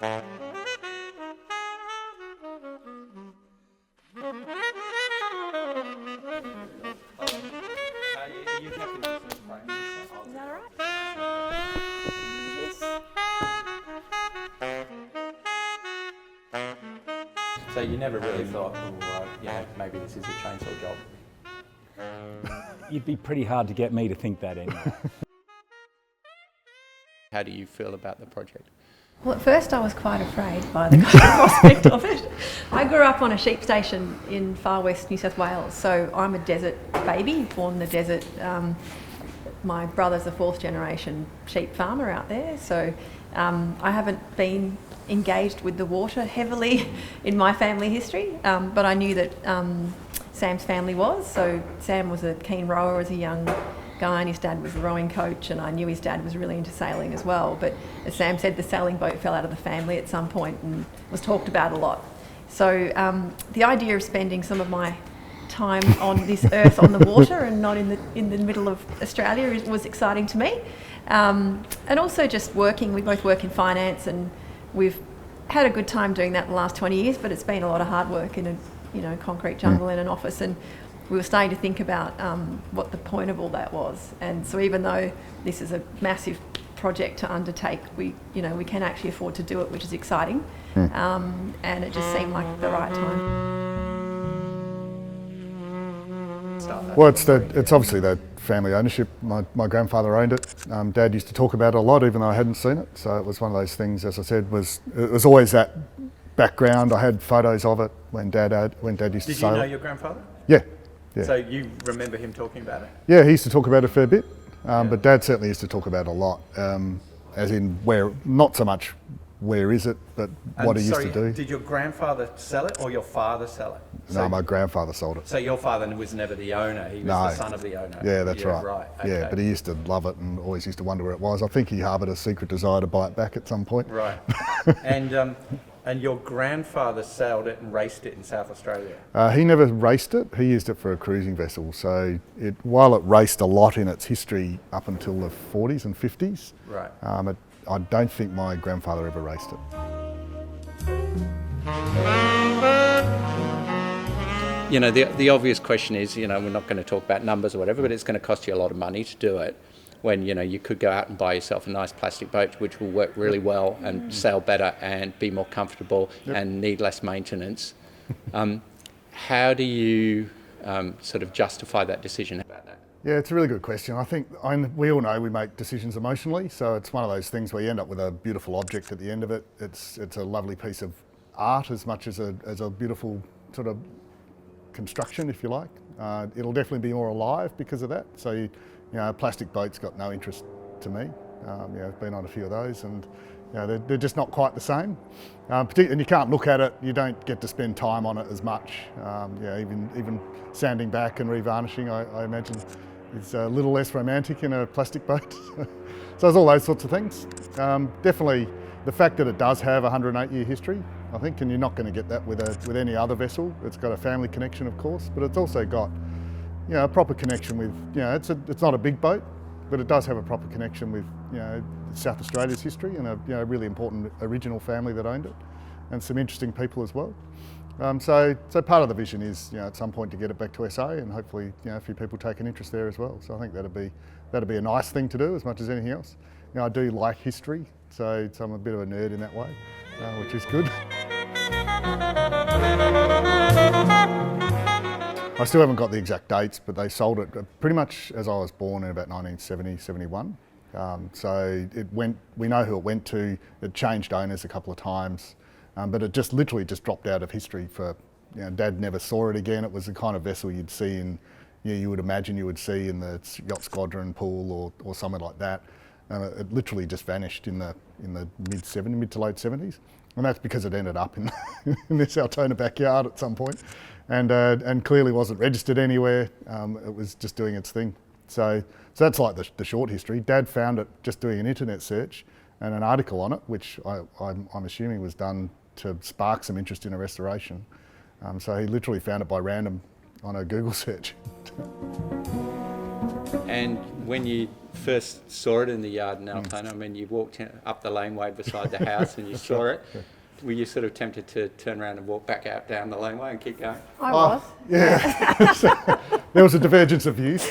So you never really thought, maybe this is a chainsaw job? You'd be pretty hard to get me to think that anyway. How do you feel about the project? Well, at first I was quite afraid by the prospect of it. I grew up on a sheep station in far west New South Wales, so I'm a desert baby, born in the desert. My brother's a fourth generation sheep farmer out there, so I haven't been engaged with the water heavily in my family history, but I knew that Sam's family was. So Sam was a keen rower as a young guy, and his dad was a rowing coach, and I knew his dad was really into sailing as well. But as Sam said, the sailing boat fell out of the family at some point and was talked about a lot. So the idea of spending some of my time on this earth on the water and not in the middle of Australia was exciting to me. And also just working, we both work in finance, and we've had a good time doing that in the last 20 years, but it's been a lot of hard work in a concrete jungle in an office, and we were starting to think about what the point of all that was. And so even though this is a massive project to undertake, we can actually afford to do it, which is exciting. And it just seemed like the right time. Well, it's obviously that family ownership. My grandfather owned it. Dad used to talk about it a lot, even though I hadn't seen it. So it was one of those things, as I said, it was always that background. I had photos of it when Dad used to sail. Did you know your grandfather? Yeah. So you remember him talking about it? Yeah, he used to talk about it a fair bit, but Dad certainly used to talk about it a lot, as in where, not so much where is it, but what he used to do. Did your grandfather sell it or your father sell it? No, my grandfather sold it. So your father was never the owner, he was the son of the owner? Yeah, that's right. Okay. Yeah, but he used to love it and always used to wonder where it was. I think he harboured a secret desire to buy it back at some point. Right. And your grandfather sailed it and raced it in South Australia? He never raced it. He used it for a cruising vessel. So while it raced a lot in its history up until the 40s and 50s, right. I don't think my grandfather ever raced it. You know, the obvious question is, we're not going to talk about numbers or whatever, but it's going to cost you a lot of money to do it, when, you could go out and buy yourself a nice plastic boat which will work really well and sail better and be more comfortable and need less maintenance. How do you sort of justify that decision about that? Yeah, it's a really good question. I think we all know we make decisions emotionally, so it's one of those things where you end up with a beautiful object at the end of it. It's a lovely piece of art as much as a beautiful sort of construction, if you like. It'll definitely be more alive because of that. So a plastic boat's got no interest to me. I've been on a few of those, and they're just not quite the same. And you can't look at it. You don't get to spend time on it as much. Even sanding back and revarnishing, I imagine, is a little less romantic in a plastic boat. So there's all those sorts of things. Definitely the fact that it does have a 108-year history, I think, and you're not going to get that with any other vessel. It's got a family connection, of course, but it's also got a proper connection with, it's not a big boat, but it does have a proper connection with, South Australia's history and a really important original family that owned it, and some interesting people as well. So part of the vision is, at some point to get it back to SA, and hopefully, a few people take an interest there as well. So I think that'd be a nice thing to do as much as anything else. I do like history, so I'm a bit of a nerd in that way, which is good. I still haven't got the exact dates, but they sold it pretty much as I was born in about 1970, 71. So we know who it went to. It changed owners a couple of times, but it just literally dropped out of history for, Dad never saw it again. It was the kind of vessel you'd see you would imagine you would see in the yacht squadron pool or somewhere like that. It literally just vanished in the mid to late 70s. And that's because it ended up in this Altona backyard at some point, and clearly wasn't registered anywhere. It was just doing its thing. So that's like the short history. Dad found it just doing an internet search and an article on it, which I'm assuming was done to spark some interest in a restoration. So he literally found it by random on a Google search. And when you first saw it in the yard in Altona, I mean, you walked up the laneway beside the house and you saw it. Were you sort of tempted to turn around and walk back out down the laneway and keep going? I was. Yeah. There was a divergence of views.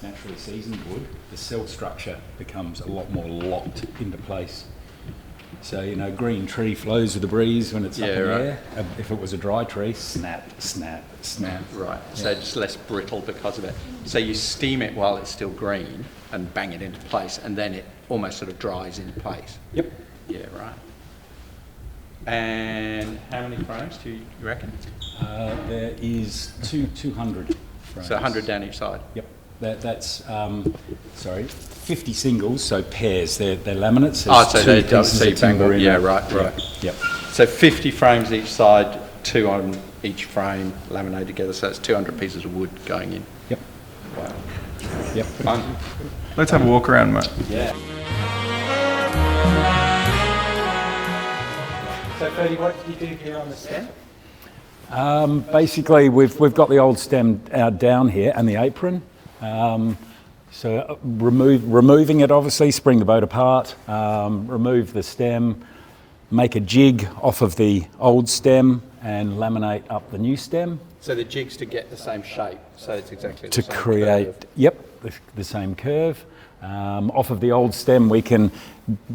Naturally seasoned wood, the cell structure becomes a lot more locked into place. So, you know, green tree flows with the breeze when it's up in the air. If it was a dry tree, snap, snap, snap. Right, so it's less brittle because of it. So you steam it while it's still green and bang it into place, and then it almost sort of dries in place. Yep. Yeah, right. And how many frames do you reckon? There is 200 frames. So 100 down each side? Yep. That's 50 singles, so pairs. They're laminates. Oh, so they don't see timber in. Yeah, right. Yep. So 50 frames each side, 2 on each frame, laminated together. So it's 200 pieces of wood going in. Yep. Wow. Yep. Fun. Let's have a walk around, mate. Yeah. So, Ferdy, what did you do here on the stem? Basically, we've got the old stem down here and the apron. Removing it, obviously, spring the boat apart, remove the stem, make a jig off of the old stem and laminate up the new stem. So the jig's to get the same shape, so it's exactly the to same create, curve. Yep, the same curve. Off of the old stem, we can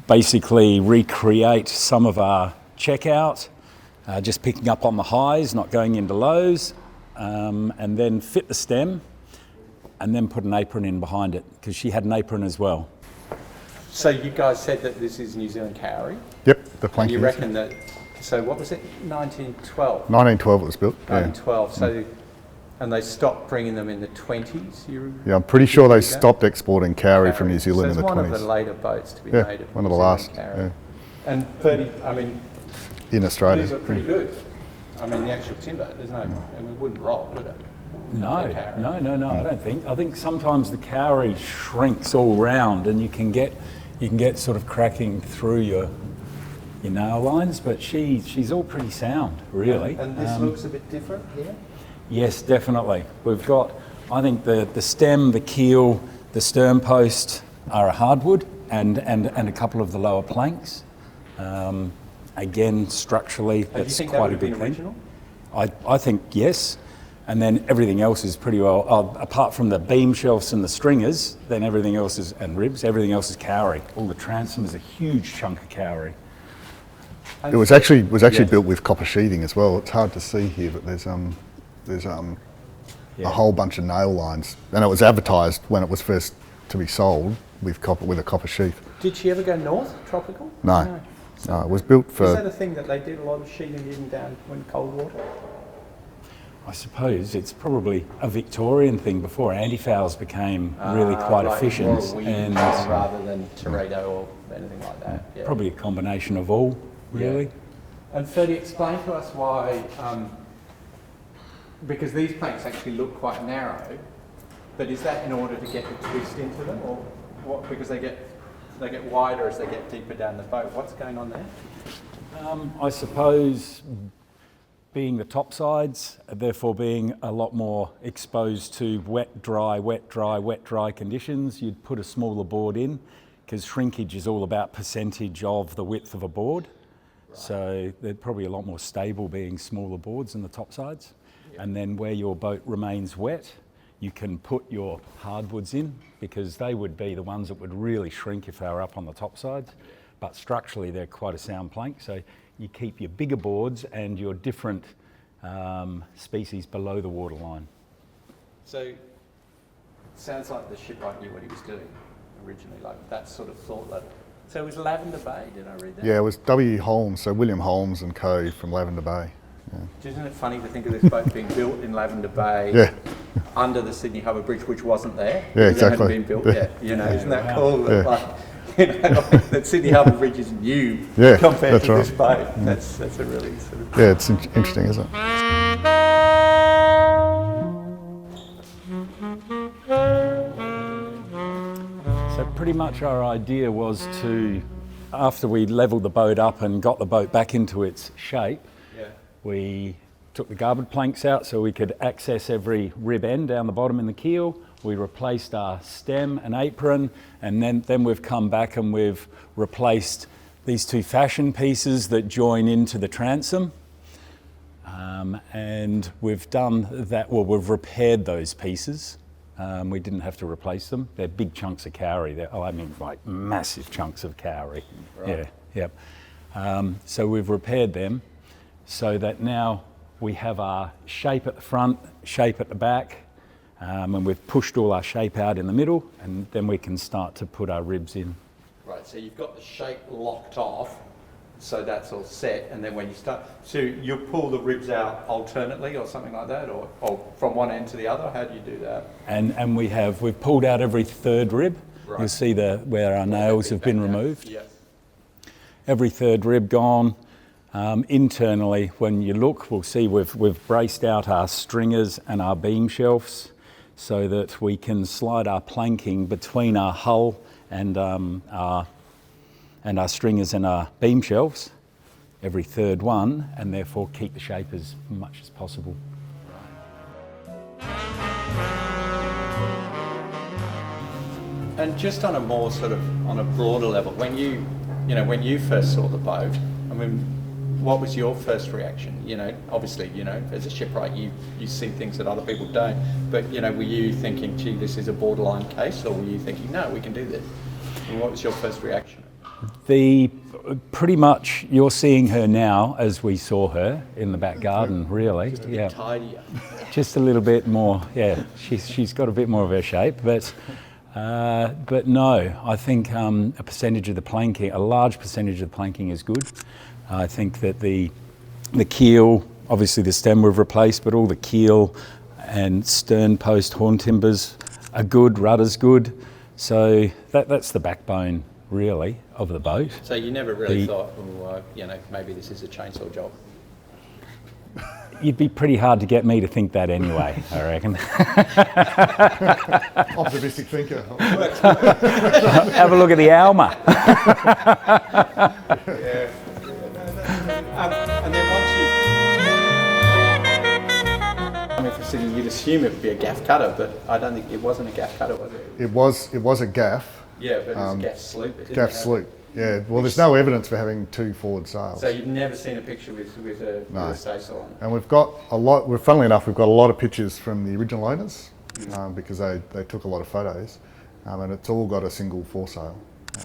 basically recreate some of our checkout, just picking up on the highs, not going into lows, and then fit the stem, and then put an apron in behind it, because she had an apron as well. So you guys said that this is New Zealand Kauri? Yep, the And planking. you reckon that, so what was it, 1912? 1912 it was built. 1912, so, and they stopped bringing them in the 20s? Yeah, I'm pretty sure they stopped exporting Kauri from New Zealand in the So it's 20s. one of the later boats to be Yeah, made of one of New the Zealand last, Kauri. yeah. And 30, I mean, In Australia. these are pretty good. I mean, the actual timber, there's no, and it wouldn't roll, would it? No, The Kauri. no, I don't think. I think sometimes the Kauri shrinks all round, and you can get sort of cracking through your nail lines, but she's all pretty sound, really. And this looks a bit different here? Yes, definitely. We've got, I think the stem, the keel, the stern post are a hardwood, and a couple of the lower planks. Again, structurally, that's think quite that a big would have been thing. original? I think yes, and then everything else is pretty well. Apart from the beam shelves and the stringers, then everything else is and ribs. Everything else is Kauri. All the transom is a huge chunk of Kauri. It was actually Yes. built with copper sheathing as well. It's hard to see here, but there's a whole bunch of nail lines, and it was advertised when it was first to be sold with a copper sheath. Did she ever go north, tropical? No, it was built Is for. that a thing that they did a lot of sheathing even down when cold water? I suppose it's probably a Victorian thing before antifouls became really quite Like efficient, more weed and rather than Teredo or anything like that. Yeah. probably a combination of all, really. And Ferdy, explain to us why, because these planks actually look quite narrow, but is that in order to get the twist into them, or what? Because they get wider as they get deeper down the boat. What's going on there? I suppose being the top sides, therefore being a lot more exposed to wet, dry, wet, dry, wet, dry conditions, you'd put a smaller board in, because shrinkage is all about percentage of the width of a board. Right. So they're probably a lot more stable being smaller boards in the top sides. Yep. And then where your boat remains wet, you can put your hardwoods in, because they would be the ones that would really shrink if they were up on the top sides. But structurally, they're quite a sound plank. So you keep your bigger boards and your different species below the waterline. So it sounds like the shipwright knew what he was doing originally, like that sort of thought level. So it was Lavender Bay, did I read that? Yeah, it was W. Holmes, so William Holmes and Co. from Lavender Bay. Yeah. Isn't it funny to think of this boat being built in Lavender Bay Yeah. under the Sydney Harbour Bridge, which wasn't there? Yeah, It hadn't exactly. been built Yeah. yet. You know, isn't that Wow. cool? That, Yeah. like, you know, that Sydney Harbour Bridge is new Yeah, compared that's to right. this boat. That's a really sort of... Yeah, it's interesting, isn't it? So pretty much our idea was to, after we levelled the boat up and got the boat back into its shape, Yeah. we took the garboard planks out so we could access every rib end down the bottom in the keel. We replaced our stem and apron, and then we've come back and we've replaced these two fashion pieces that join into the transom. And we've done that, well, we've repaired those pieces. We didn't have to replace them. They're big chunks of cowrie. I mean, like massive chunks of cowrie. Right. Yeah, yep. So we've repaired them so that now we have our shape at the front, shape at the back, and we've pushed all our shape out in the middle, and then we can start to put our ribs in. Right, so you've got the shape locked off, so that's all set, and then when you start, so you pull the ribs out alternately or something like that, or from one end to the other? How do you do that? And we've pulled out every third rib. Right. You'll see where our nails have been removed. Yes. Every third rib gone. Internally, when you look, we'll see we've braced out our stringers and our beam shelves so that we can slide our planking between our hull and our stringers and our beam shelves, every third one, and therefore keep the shape as much as possible. And just on a more sort of, on a broader level, when you first saw the boat, I mean, what was your first reaction? Obviously, as a shipwright, you see things that other people don't, but, were you thinking, gee, this is a borderline case, or were you thinking, no, we can do this? And what was your first reaction? Pretty much, you're seeing her now as we saw her in the back garden, really. Just a bit tidier. Just a little bit more, yeah. She's got a bit more of her shape, but no, I think a large percentage of the planking is good. I think that the keel, obviously the stem we've replaced, but all the keel and stern post horn timbers are good, rudder's good. So that's the backbone, really, of the boat. So you never really thought, maybe this is a chainsaw job? You'd be pretty hard to get me to think that anyway, I reckon. Optimistic thinker. Have a look at the Alma. Yeah. And then once for sitting, you'd assume it would be a gaff cutter, but I don't think it wasn't a gaff cutter, was it? It was a gaff. Yeah, but it was a gaff sloop. Gaff sloop. Yeah. Well, there's no evidence for having two forward sails. So you've never seen a picture with a staysail on it. And we've got a lot. Funnily enough, we've got a lot of pictures from the original owners because they took a lot of photos, and it's all got a single foresail.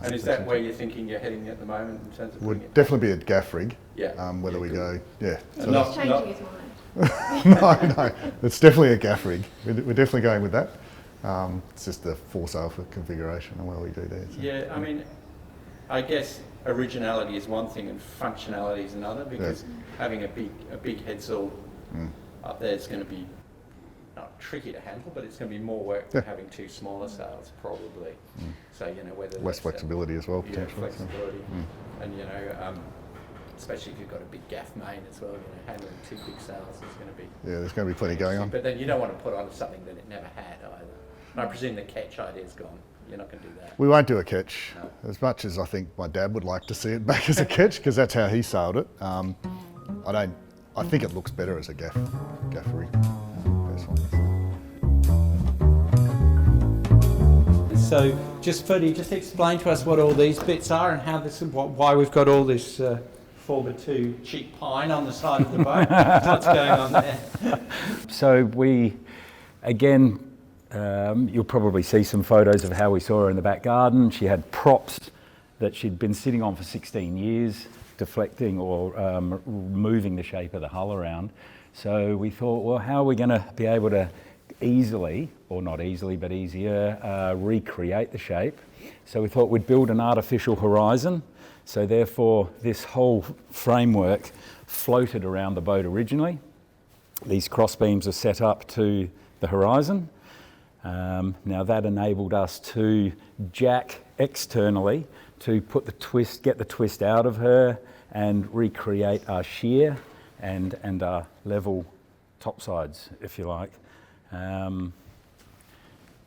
And is that where you're thinking you're heading at the moment in terms of? Would definitely be a gaff rig. Yeah. Whether we go, yeah. So not changing his mind. No, it's definitely a gaff rig. We're definitely going with that. It's just the foresail for configuration and what we do there. So. Yeah, I mean, I guess originality is one thing and functionality is another, because having a big headsail up there is going to be not tricky to handle, but it's going to be more work than having two smaller sails probably. So whether less flexibility as well potentially. Yeah, flexibility, and especially if you've got a big gaff main as well, handling two big sails is going to be. Yeah, there's going to be plenty going on. But then you don't want to put on something that it never had either. And I presume the ketch idea is gone. You're not going to do that. We won't do a ketch, no. As much as I think my dad would like to see it back as a ketch, because that's how he sailed it. I think it looks better as a gaff rig. So, just Ferdy, just explain to us what all these bits are and how this, why we've got all this 4x2 cheap pine on the side of the boat. What's going on there? So you'll probably see some photos of how we saw her in the back garden. She had props that she'd been sitting on for 16 years, deflecting or moving the shape of the hull around. So we thought, well, how are we going to be able to easily, or not easily, but easier, recreate the shape? So we thought we'd build an artificial horizon. So therefore, this whole framework floated around the boat originally. These cross beams are set up to the horizon. Now that enabled us to jack externally to put get the twist out of her and recreate our shear and our level topsides, if you like.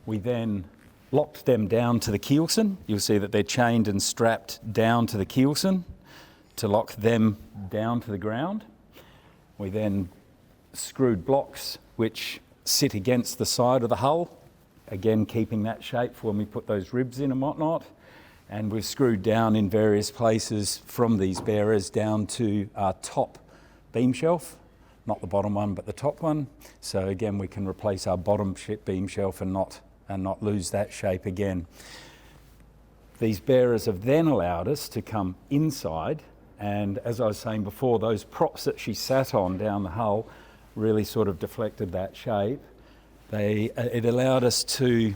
We then locked them down to the keelson. You'll see that they're chained and strapped down to the keelson to lock them down to the ground. We then screwed blocks which sit against the side of the hull, again keeping that shape for when we put those ribs in and whatnot. And we've screwed down in various places from these bearers down to our top beam shelf, not the bottom one but the top one. So again we can replace our bottom beam shelf and not lose that shape again. These bearers have then allowed us to come inside, and as I was saying before, those props that she sat on down the hull really sort of deflected that shape. It allowed us to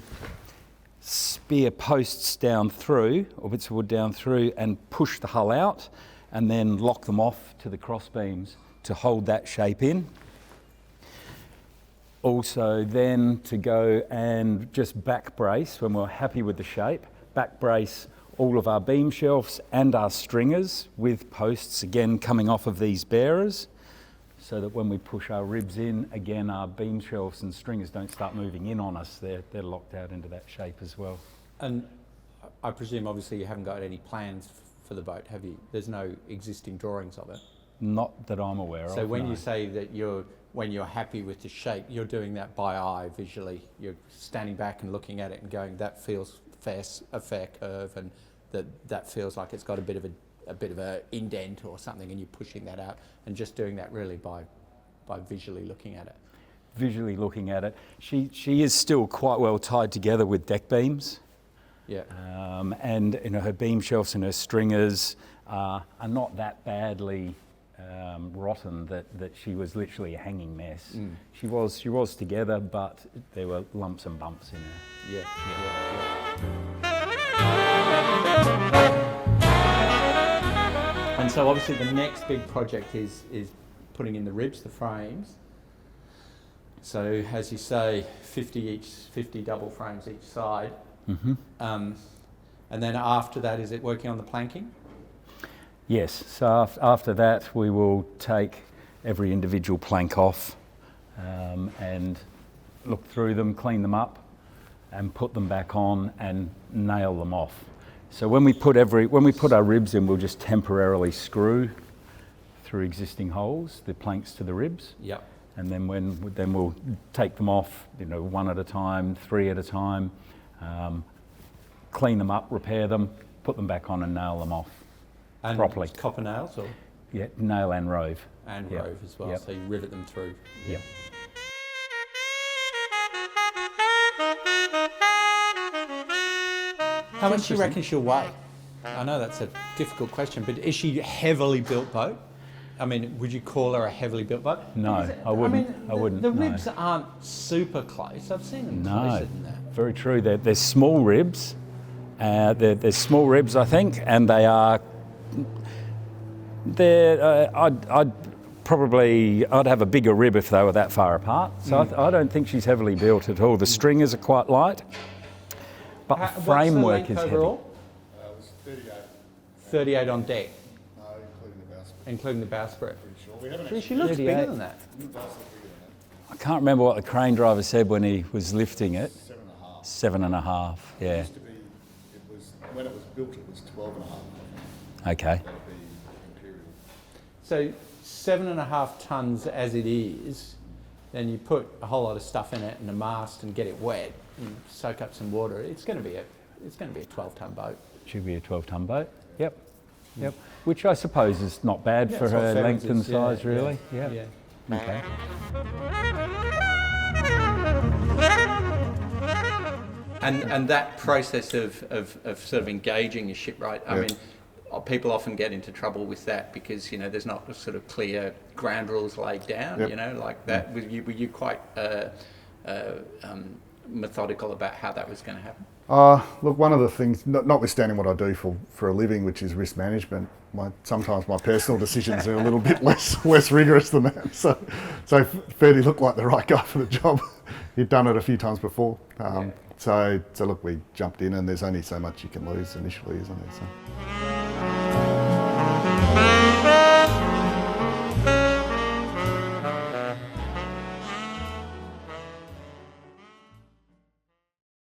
spear posts down through, or bits of wood down through, and push the hull out and then lock them off to the cross beams to hold that shape in. Also then to go and just back brace when we're happy with the shape, back brace all of our beam shelves and our stringers with posts again coming off of these bearers, so that when we push our ribs in, again our beam shelves and stringers don't start moving in on us, they're locked out into that shape as well. And I presume obviously you haven't got any plans for the boat, have you? There's no existing drawings of it? Not that I'm aware of. So when no. you say that when you're happy with the shape, you're doing that by eye visually. You're standing back and looking at it and going, that feels a fair curve, and that feels like it's got a bit of a indent or something, and you're pushing that out and just doing that really by visually looking at it. Visually looking at it. She is still quite well tied together with deck beams. Yeah. And her beam shelves and her stringers are not that badly rotten that she was literally a hanging mess. Mm. She was together, but there were lumps and bumps in her. Yeah. And so obviously the next big project is putting in the ribs, the frames. So as you say, 50 double frames each side. Mm-hmm. And then after that, is it working on the planking? Yes, so after that we will take every individual plank off and look through them, clean them up and put them back on and nail them off. So when we put our ribs in, we'll just temporarily screw through existing holes the planks to the ribs. Yep. And then we'll take them off, one at a time, three at a time, clean them up, repair them, put them back on and nail them off. And properly. Copper nails, or? Yeah, nail and rove. And Yep. rove as well, Yep. so you rivet them through. Yep. How much do you reckon she'll weigh? I know that's a difficult question, but is she a heavily built boat? I mean, would you call her a heavily built boat? No, I wouldn't. The The ribs aren't super close. I've seen them closer than that. Very true. They're small ribs. They're small ribs, I think, and they are. I'd have a bigger rib if they were that far apart. So I don't think she's heavily built at all. The stringers are quite light, but the framework is heavy. Overall? It was 38. 38 on deck, No, including the bowsprit. including the bowsprit. Pretty sure. We haven't Gee, actually. she looks 38. bigger than that. It does look bigger than I can't remember what the crane driver said when he was lifting it. that. 7.5. 7.5. It Yeah. used to be. When it was built, it was 12.5. Okay. That'd be imperial. So 7.5 tonnes as it is, then you put a whole lot of stuff in it and a mast and get it wet and soak up some water. It's going to be a 12-tonne boat. Should be a 12-ton boat. Yep. Yep. Which I suppose is not bad Yeah, for it's what her Ferrens length and is, yeah, size, really. yeah, Yeah. yeah. Okay. And that process of sort of engaging your shipwright, I Yeah. mean, people often get into trouble with that because, there's not a sort of clear ground rules laid down, Yep. like that. Were you quite methodical about how that was going to happen? Look, one of the things, notwithstanding what I do for a living, which is risk management, sometimes my personal decisions are a little bit less rigorous than that. So Ferdy looked like the right guy for the job. He'd done it a few times before. So look, we jumped in, and there's only so much you can lose initially, isn't there? So.